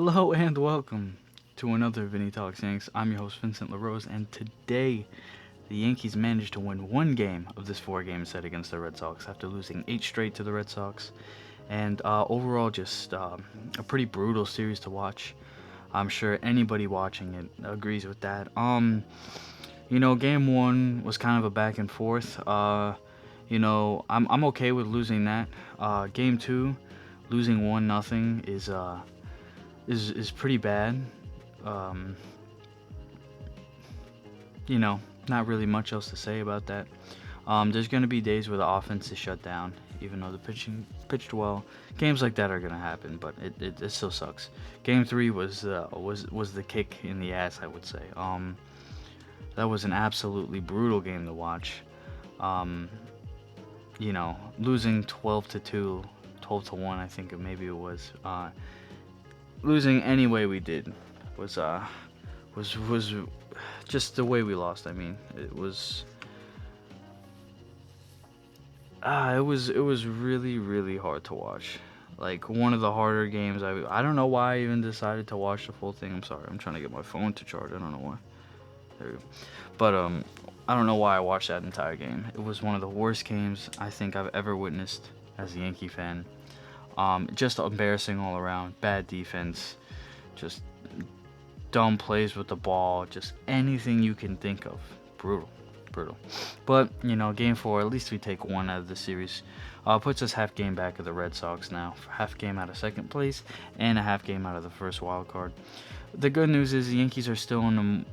Hello and welcome to another Vinny Talks Yanks. I'm your host Vincent LaRose, and today the Yankees managed to win one game of this four-game set against the Red Sox after losing eight straight to the Red Sox. And overall, just a pretty brutal series to watch. I'm sure anybody watching it agrees with that. Game one was kind of a back and forth. I'm okay with losing that. Game two, losing 1-0 is pretty bad. Um, Not really much else to say about that. There's going to be days where the offense is shut down, even though the pitching pitched well. Games like that are going to happen, but it still sucks. Game three was the kick in the ass, I would say. That was an absolutely brutal game to watch. Losing 12-2, 12-1, I think maybe it was. Losing any way we did was just the way we lost. I mean, it was really, really hard to watch. Like, one of the harder games. I don't know why I even decided to watch the full thing. I'm sorry, I'm trying to get my phone to charge. I don't know why. There we go. But I don't know why I watched that entire game. It was one of the worst games I think I've ever witnessed as a Yankee fan. Just embarrassing all around. Bad defense, just dumb plays with the ball, just anything you can think of. Brutal. But, game four, at least we take one out of the series. Puts us half game back of the Red Sox now. Half game out of second place and a half game out of the first wild card. The good news is the Yankees are still in a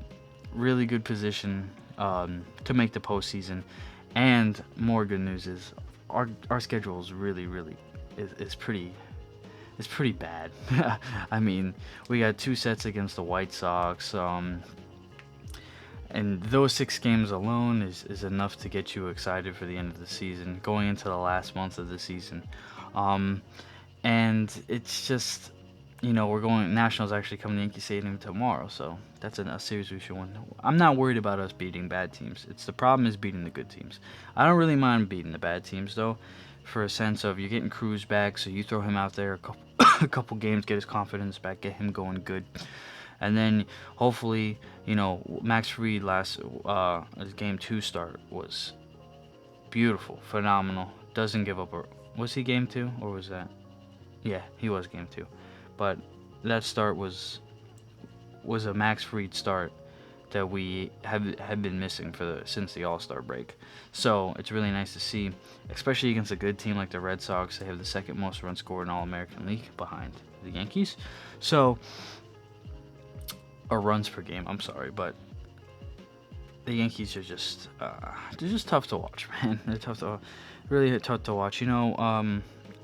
really good position to make the postseason. And more good news is our schedule is really is pretty bad. I mean, we got two sets against the White Sox, and those 6 games alone is enough to get you excited for the end of the season, going into the last month of the season. And it's just, Nationals actually come to Yankee Stadium tomorrow, so that's a series we should win. I'm not worried about us beating bad teams. The problem is beating the good teams. I don't really mind beating the bad teams, though, for a sense of you're getting Cruz back, so you throw him out there a couple games, get his confidence back, get him going good. And then hopefully, Max Fried his game 2 start was beautiful, phenomenal. Doesn't give up. Was he game 2 or was that? Yeah, he was game 2. But that start was a Max Fried start that we have been missing since the All-Star break. So it's really nice to see, especially against a good team like the Red Sox. They have the second most runs scored in All-American League behind the Yankees. So, or runs per game, I'm sorry, but the Yankees are just they're just tough to watch, man. They're really tough to watch.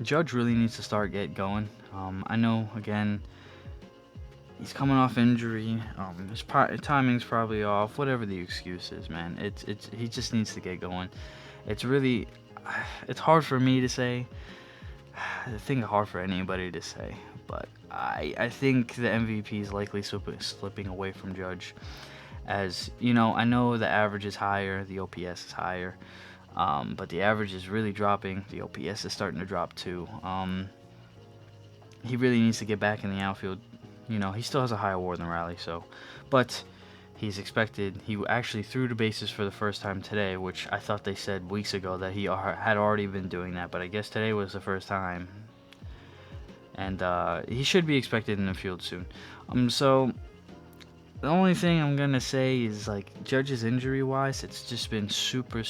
Judge really needs to start get going. I know, again, he's coming off injury. His timing's probably off. Whatever the excuse is, man. He just needs to get going. It's hard for me to say. I think hard for anybody to say. But I think the MVP is likely slipping away from Judge. As I know the average is higher, the OPS is higher, but the average is really dropping. The OPS is starting to drop too. He really needs to get back in the outfield. He still has a high WAR than Raleigh, but he's expected. He actually threw the bases for the first time today, which I thought they said weeks ago that he had already been doing that, but I guess today was the first time. And he should be expected in the field soon. So the only thing I'm gonna say is, like, Judge's injury-wise, it's just been super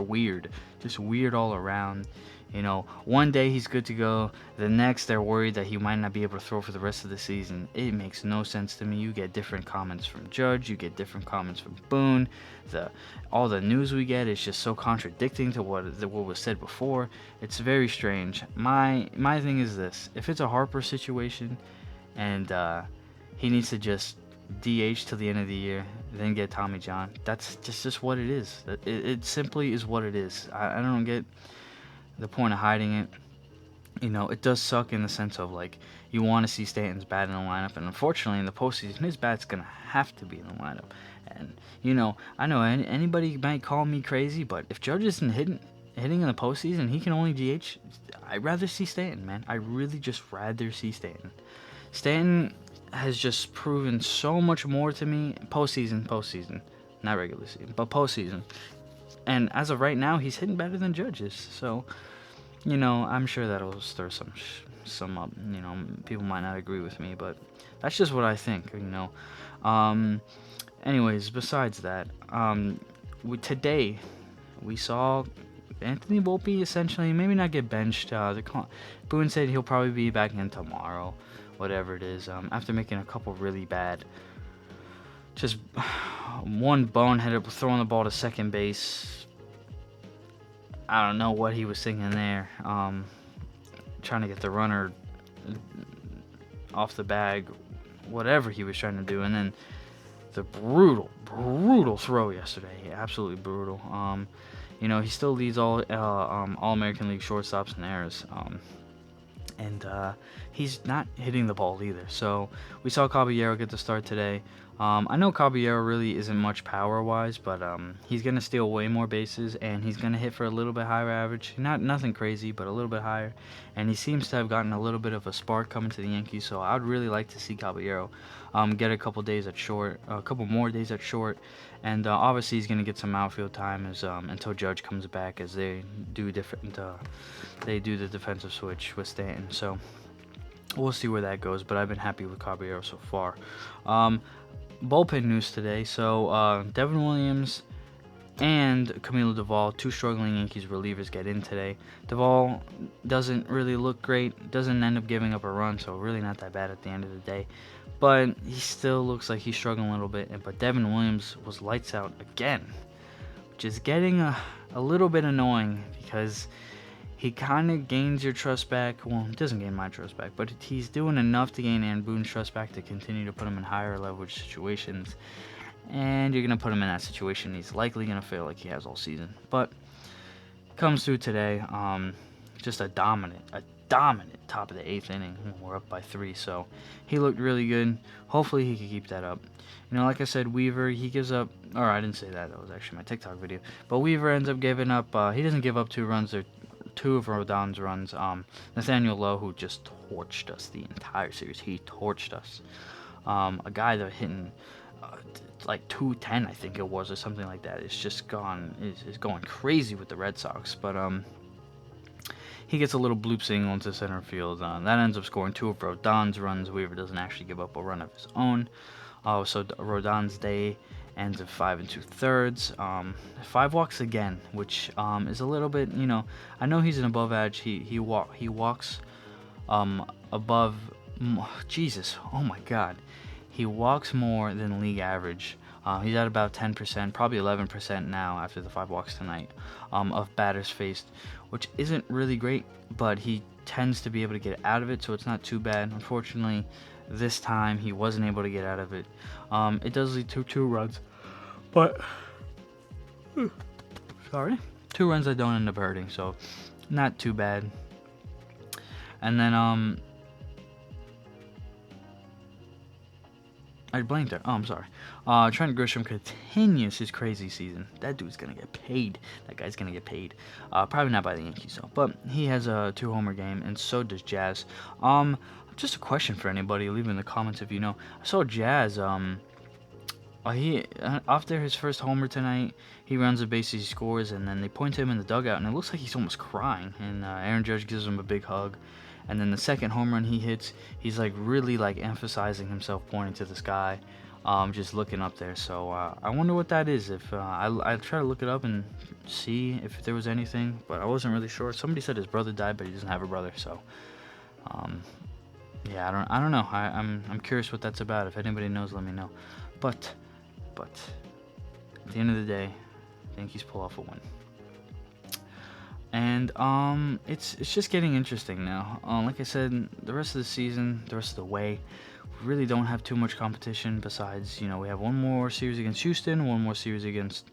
weird. Just weird all around. One day he's good to go. The next, they're worried that he might not be able to throw for the rest of the season. It makes no sense to me. You get different comments from Judge. You get different comments from Boone. All the news we get is just so contradicting to what was said before. It's very strange. My thing is this. If it's a Harper situation and he needs to just DH till the end of the year, then get Tommy John, that's just what it is. It simply is what it is. I don't get the point of hiding it. It does suck in the sense of, like, you want to see Stanton's bat in the lineup, and unfortunately in the postseason his bat's gonna have to be in the lineup. And I know anybody might call me crazy, but if Judge isn't hitting, hitting in the postseason, he can only DH. I'd rather see Stanton, man. I really just rather see Stanton. Stanton has just proven so much more to me. Postseason. Not regular season, but postseason. And as of right now, he's hitting better than Judge is. So, I'm sure that'll stir some up. People might not agree with me, but that's just what I think. Um, Anyways, besides that, today we saw Anthony Volpe essentially maybe not get benched. Boone said he'll probably be back in tomorrow, whatever it is. After making a couple really bad, just one boneheaded throwing the ball to second base. I don't know what he was thinking there. Trying to get the runner off the bag, whatever he was trying to do, and then the brutal throw yesterday. Absolutely brutal. He still leads all All-American League shortstops in errors. And he's not hitting the ball either. So we saw Caballero get the start today. I know Caballero really isn't much power-wise, but he's going to steal way more bases, and he's going to hit for a little bit higher average. Nothing crazy, but a little bit higher. And he seems to have gotten a little bit of a spark coming to the Yankees, so I'd really like to see Caballero get a couple more days at short. And obviously he's going to get some outfield time until Judge comes back, as they do the defensive switch with Stanton. So we'll see where that goes, but I've been happy with Caballero so far. Bullpen news today. So Devin Williams and Camilo Doval, two struggling Yankees relievers, get in today. Doval doesn't really look great, doesn't end up giving up a run, so really not that bad at the end of the day. But he still looks like he's struggling a little bit. But Devin Williams was lights out again, which is getting a little bit annoying, because he kind of gains your trust back. Well, he doesn't gain my trust back, but he's doing enough to gain Aaron Boone's trust back to continue to put him in higher leverage situations. And you're going to put him in that situation, he's likely going to fail like he has all season. But comes through today. Just a dominant top of the 8th inning. We're up by 3, so he looked really good. Hopefully he can keep that up. Like I said, Weaver, he gives up, or I didn't say that, that was actually my TikTok video. But Weaver ends up giving up, he doesn't give up 2 runs, or 2 of Rodon's runs. Nathaniel Lowe, who just torched us the entire series. He torched us. A guy that hitting like 210, I think it was, or something like that. It's just is going crazy with the Red Sox. But he gets a little bloop single into center field. That ends up scoring 2 of Rodon's runs. Weaver doesn't actually give up a run of his own. So Rodon's day ends at 5 2/3. 5 walks again, which is a little bit, I know he's an above average. He walks above. Jesus, oh my God, he walks more than league average. He's at about 10%, probably 11% now after the 5 walks tonight of batters faced, which isn't really great, but he tends to be able to get out of it, so it's not too bad. Unfortunately, this time he wasn't able to get out of it. It does lead to 2 runs, but sorry, 2 runs that don't end up hurting, so not too bad. And then I blanked there. Oh, I'm sorry. Trent Grisham continues his crazy season. That dude's gonna get paid. That guy's gonna get paid. Probably not by the Yankees, though. But he has a 2-homer game, and so does Jazz. Just a question for anybody. Leave in the comments if you know. I saw Jazz. He after his first homer tonight, he runs the bases, he scores, and then they point to him in the dugout, and it looks like he's almost crying. And Aaron Judge gives him a big hug. And then the second home run he hits, he's like really like emphasizing himself, pointing to the sky, just looking up there. So I wonder what that is. If I try to look it up and see if there was anything, but I wasn't really sure. Somebody said his brother died, but he doesn't have a brother. So yeah, I don't know. I'm curious what that's about. If anybody knows, let me know. But at the end of the day, Yankees pull off a win. And it's just getting interesting now. Like I said, the rest of the season, the rest of the way, we really don't have too much competition. Besides, we have one more series against Houston, one more series against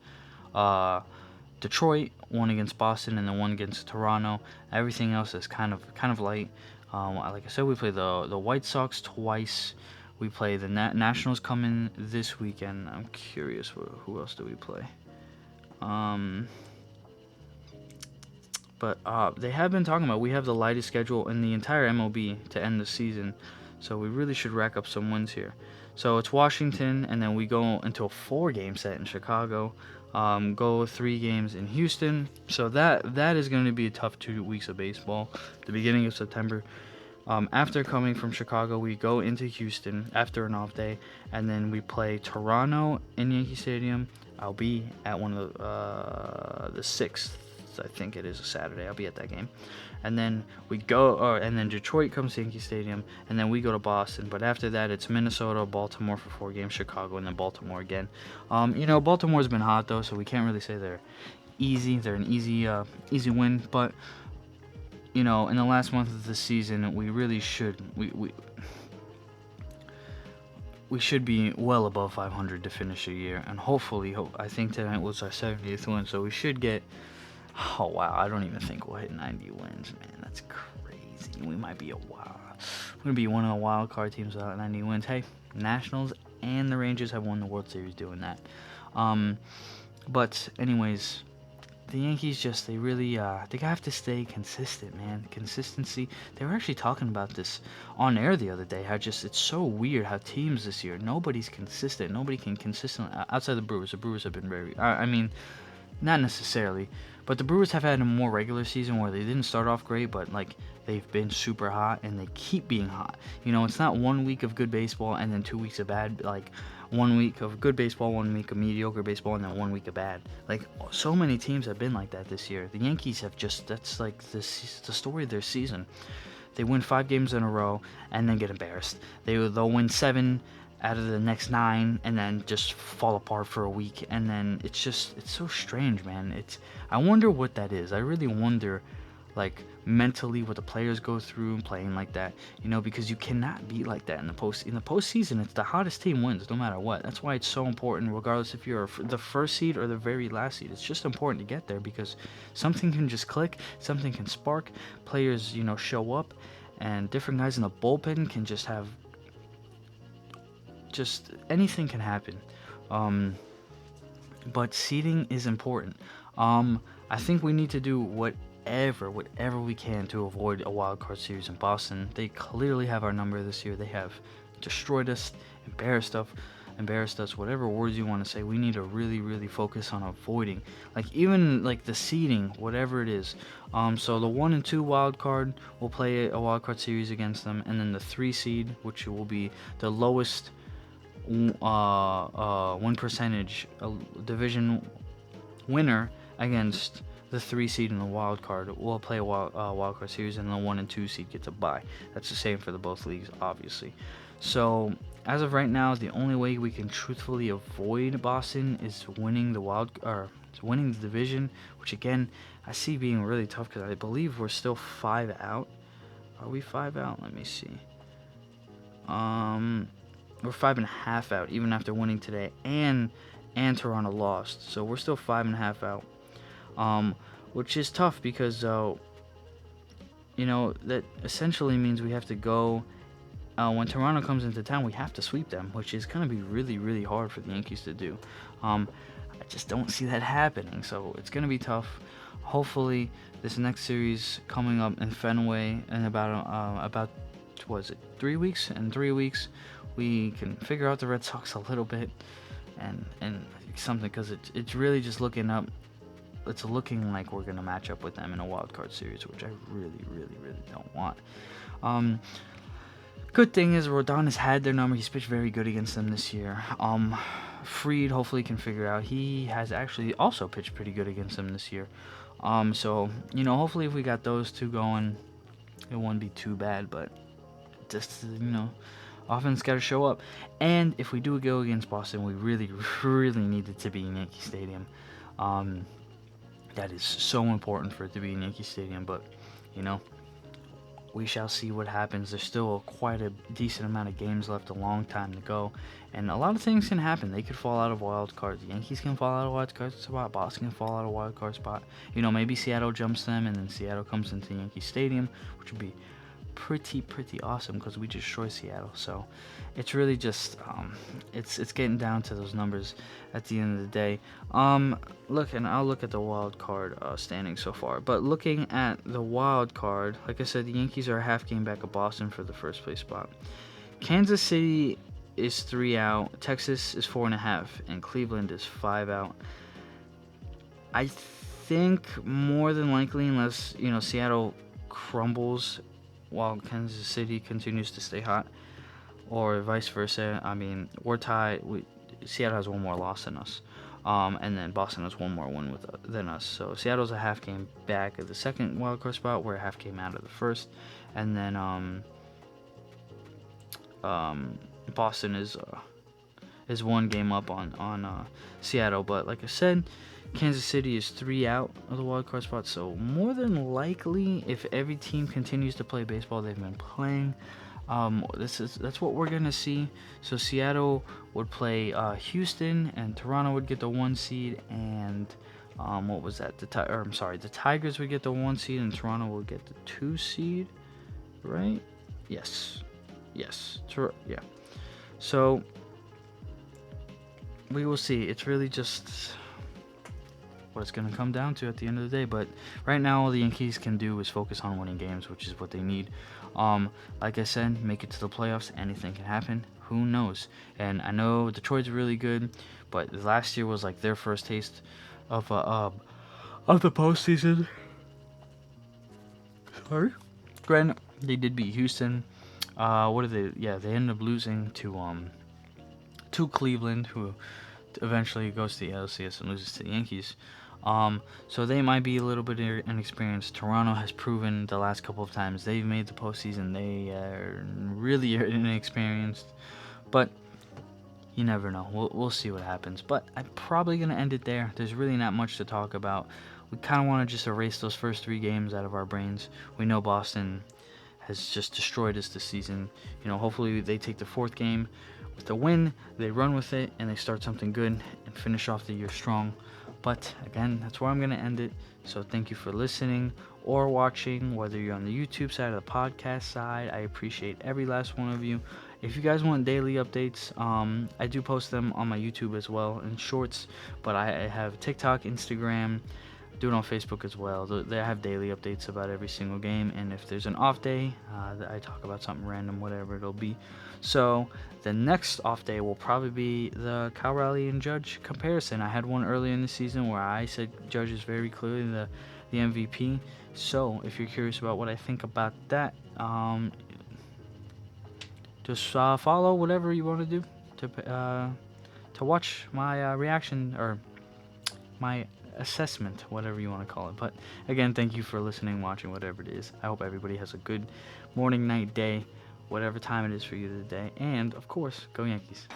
Detroit, one against Boston, and then one against Toronto. Everything else is kind of light. Like I said, we play the White Sox twice. We play the Nationals coming this weekend. I'm curious, who else do we play? But they have been talking about we have the lightest schedule in the entire MLB to end the season, so we really should rack up some wins here. So it's Washington, and then we go into a 4-game set in Chicago. Go 3 games in Houston. So that is going to be a tough 2 weeks of baseball. The beginning of September. After coming from Chicago, we go into Houston after an off day, and then we play Toronto in Yankee Stadium. I'll be at one of the 6th, I think it is a Saturday. I'll be at that game, and then we go, and then Detroit comes to Yankee Stadium, and then we go to Boston. But after that, it's Minnesota, Baltimore for 4 games, Chicago, and then Baltimore again. Baltimore's been hot though, so we can't really say they're easy. They're an easy win, but in the last month of the season, we really should we should be well above 500 to finish the year, and hopefully, I think tonight was our 70th win, so we should get. Oh wow, I don't even think we'll hit 90 wins, man. That's crazy. We might be we're gonna be one of the wild card teams without 90 wins. Hey, Nationals and the Rangers have won the World Series doing that. But anyways. The Yankees they really, they have to stay consistent, man. Consistency. They were actually talking about this on air the other day. How it's so weird how teams this year, nobody's consistent. Nobody can consistently, outside the Brewers. The Brewers have been very, I mean, not necessarily, but the Brewers have had a more regular season where they didn't start off great, but they've been super hot and they keep being hot. It's not 1 week of good baseball and then 2 weeks of bad, 1 week of good baseball, 1 week of mediocre baseball, and then 1 week of bad. So many teams have been like that this year. The Yankees have that's the story of their season. They win 5 games in a row and then get embarrassed. They'll win 7 out of the next 9 and then just fall apart for a week. And then it's so strange, man. I wonder what that is. I really wonder, mentally what the players go through playing like that, because you cannot be like that in the postseason. It's the hottest team wins no matter what. That's why it's so important, regardless if you're the first seed or the very last seed. It's just important to get there because something can just click, something can spark, players show up, and different guys in the bullpen can just have anything can happen. But seeding is important. I think we need to do whatever we can to avoid a wild card series in Boston. They clearly have our number this year. They have destroyed us, embarrassed us, whatever words you want to say. We need to really, really focus on avoiding, even the seeding, whatever it is. So the 1 and 2 wild card will play a wild card series against them, and then the 3 seed, which will be the lowest win percentage division winner against the 3 seed in the wild card. Will play a wild card series, and the 1 and 2 seed gets a bye. That's the same for the both leagues, obviously. So as of right now, the only way we can truthfully avoid Boston is winning winning the division, which again I see being really tough because I believe we're still 5 out. Are we 5 out? Let me see. We're 5.5 out even after winning today, and Toronto lost, so we're still 5.5 out. Which is tough because, that essentially means we have to go, when Toronto comes into town, we have to sweep them, which is going to be really, really hard for the Yankees to do. I just don't see that happening, so it's going to be tough. Hopefully, this next series coming up in Fenway in about 3 weeks? In 3 weeks, we can figure out the Red Sox a little bit and something, because it's really just looking up. It's looking like we're going to match up with them in a wild card series, which I really, really, really don't want. Good thing is Rodon has had their number. He's pitched very good against them this year. Fried hopefully can figure out. He has actually also pitched pretty good against them this year. So, hopefully if we got those two going, it won't be too bad, but just, offense got to show up. And if we do go against Boston, we really, really need it to be in Yankee Stadium. That is so important for it to be in Yankee Stadium, but, we shall see what happens. There's still quite a decent amount of games left, a long time to go, and a lot of things can happen. They could fall out of wild cards. The Yankees can fall out of wild card spot. Boston can fall out of wild card spot. Maybe Seattle jumps them, and then Seattle comes into Yankee Stadium, which would be pretty awesome because we destroy Seattle. So it's really just it's getting down to those numbers at the end of the day. I'll look at the wild card standing so far. But looking at the wild card, like I said, the Yankees are a half game back of Boston for the first place spot. Kansas City is 3 out, Texas is 4.5, and Cleveland is 5 out. I think more than likely, unless Seattle crumbles while Kansas City continues to stay hot, or vice versa. I mean, we're tied. Seattle has one more loss than us, and then Boston has one more win than us. So Seattle's a half game back of the second wildcard spot. We're a half game out of the first, and then Boston is one game up on Seattle. But like I said, Kansas City is 3 out of the wildcard spot, so more than likely, if every team continues to play baseball they've been playing, that's what we're gonna see. So Seattle would play Houston, and Toronto would get the 1 seed, and what was that? The Tigers would get the 1 seed, and Toronto would get the 2 seed, right? Yes. Yeah. So we will see. It's really just what it's going to come down to at the end of the day. But right now, all the Yankees can do is focus on winning games, which is what they need. Like I said, make it to the playoffs. Anything can happen. Who knows? And I know Detroit's really good, but last year was like their first taste of the postseason. Sorry. Granted, they did beat Houston. What did they? Yeah, they ended up losing to Cleveland, who eventually goes to the LCS and loses to the Yankees. So they might be a little bit inexperienced. Toronto has proven the last couple of times they've made the postseason they are really inexperienced. But you never know. We'll see what happens. But I'm probably going to end it there. There's really not much to talk about. We kind of want to just erase those first 3 games out of our brains. We know Boston has just destroyed us this season. Hopefully they take the 4th game with a win, they run with it, and they start something good and finish off the year strong. But again, that's where I'm going to end it. So thank you for listening or watching, whether you're on the YouTube side or the podcast side. I appreciate every last one of you. If you guys want daily updates, I do post them on my YouTube as well in shorts, but I have TikTok, Instagram, do it on Facebook as well. They have daily updates about every single game, and if there's an off day, I talk about something random, whatever it'll be. So the next off day will probably be the Cal Raleigh and Judge comparison. I had one earlier in the season where I said Judge is very clearly the MVP. So if you're curious about what I think about that, just follow whatever you want to do to watch my reaction or my assessment, whatever you want to call it. But again, thank you for listening, watching, whatever it is. I hope everybody has a good morning, night, day, whatever time it is for you today. And of course, go Yankees.